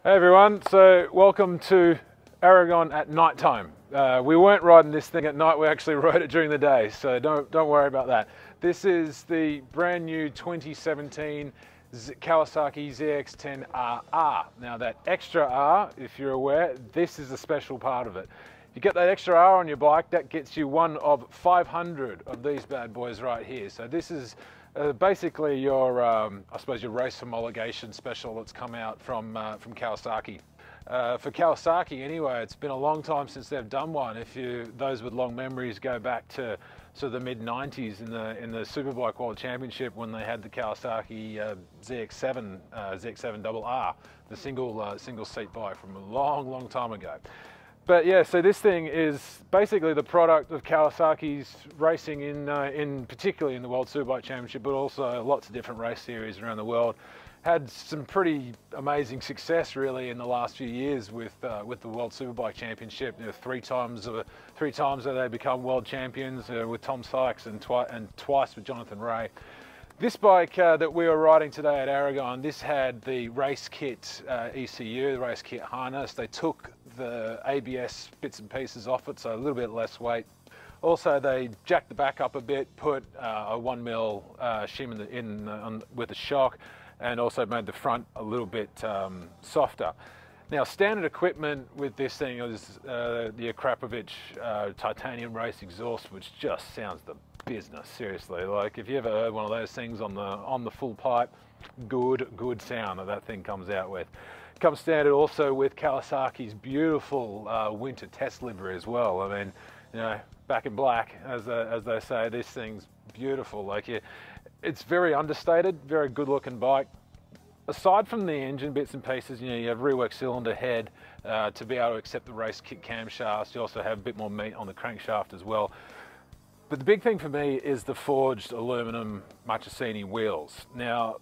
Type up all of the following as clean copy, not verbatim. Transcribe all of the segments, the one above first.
Hey everyone, so welcome to Aragon at night time. We weren't riding this thing at night, we actually rode it during the day, so don't worry about that. This is the brand new 2017 Kawasaki zx10rr. Now that extra R, if you're aware, this is a special part of it. If you get that extra R on your bike, that gets you one of 500 of these bad boys right here. So this is basically your, I suppose, your race homologation special that's come out from Kawasaki. For Kawasaki anyway, it's been a long time since they've done one. If those with long memories go back to sort of the mid-90s in the Superbike World Championship when they had the Kawasaki zx10rr, the single seat bike from a long time ago. But yeah, so this thing is basically the product of Kawasaki's racing in particularly in the World Superbike Championship, but also lots of different race series around the world. Had some pretty amazing success really in the last few years with the World Superbike Championship. You know, three times that they become world champions with Tom Sykes and twice with Jonathan Rea. This bike that we were riding today at Aragon, this had the race kit ECU, the race kit harness. They took the ABS bits and pieces off it, so a little bit less weight. Also, they jacked the back up a bit, put a 1mm shim with a shock, and also made the front a little bit softer. Now, standard equipment with this thing is the Akrapovic titanium race exhaust, which just sounds the business, seriously. Like, if you ever heard one of those things on the full pipe, good sound that thing comes out with. Comes standard also with Kawasaki's beautiful winter test livery as well. I mean, you know, back in black, as they say, this thing's beautiful. Like, it's very understated, very good looking bike. Aside from the engine bits and pieces, you know, you have reworked cylinder head to be able to accept the race kit camshafts. You also have a bit more meat on the crankshaft as well. But the big thing for me is the forged aluminum Marchesini wheels. Now,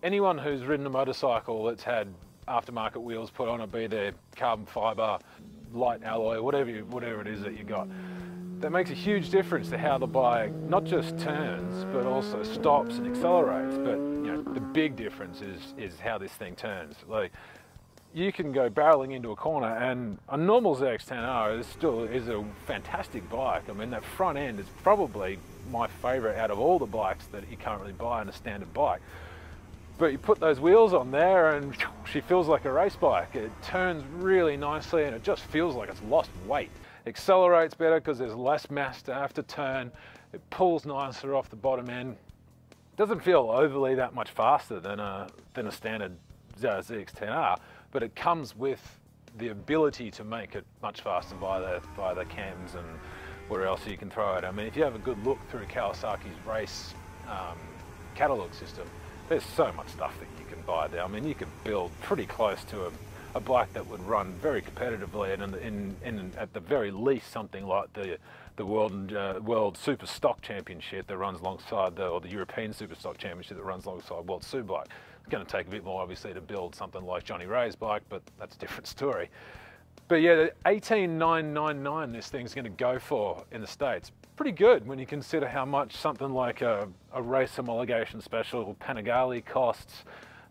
anyone who's ridden a motorcycle that's had aftermarket wheels put on it, be they carbon fiber, light alloy, whatever it is that you got, that makes a huge difference to how the bike not just turns, but also stops and accelerates. But you know, the big difference is how this thing turns. Like, you can go barreling into a corner, and a normal zx10rr is a fantastic bike. I mean, that front end is probably my favorite out of all the bikes that you can't really buy in a standard bike. But you put those wheels on there and she feels like a race bike. It turns really nicely and it just feels like it's lost weight. Accelerates better because there's less mass to have to turn. It pulls nicer off the bottom end. Doesn't feel overly that much faster than a standard zx10rr, but it comes with the ability to make it much faster by the cams and where else you can throw it. I mean, if you have a good look through Kawasaki's race catalog system, there's so much stuff that you can buy there. I mean, you could build pretty close to a bike that would run very competitively, and at the very least something like the World Super Stock Championship that runs alongside or the European Super Stock Championship that runs alongside World Superbike. It's going to take a bit more, obviously, to build something like Johnny Rea's bike, but that's a different story. But yeah, the $18,999 this thing's going to go for in the States. Pretty good when you consider how much something like a race homologation special Panigale costs,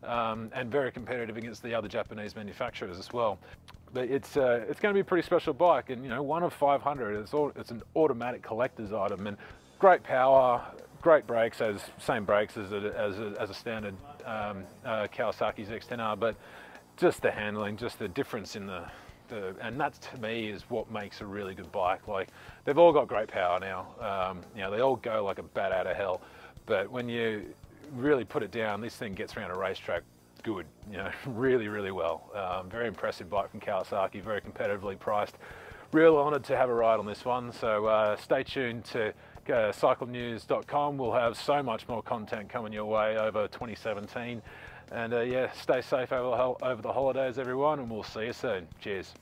and very competitive against the other Japanese manufacturers as well. But it's going to be a pretty special bike, and you know, one of 500. It's an automatic collector's item, and great power, great brakes, same brakes as a standard Kawasaki zx10rr, but just the handling, just the difference in and that to me is what makes a really good bike. Like, they've all got great power now. You know, they all go like a bat out of hell, but when you really put it down, this thing gets around a racetrack good, you know, really well. Very impressive bike from Kawasaki, very competitively priced. Real honoured to have a ride on this one, so stay tuned to cyclenews.com. We'll have so much more content coming your way over 2017. And yeah, stay safe over the holidays, everyone, and we'll see you soon. Cheers.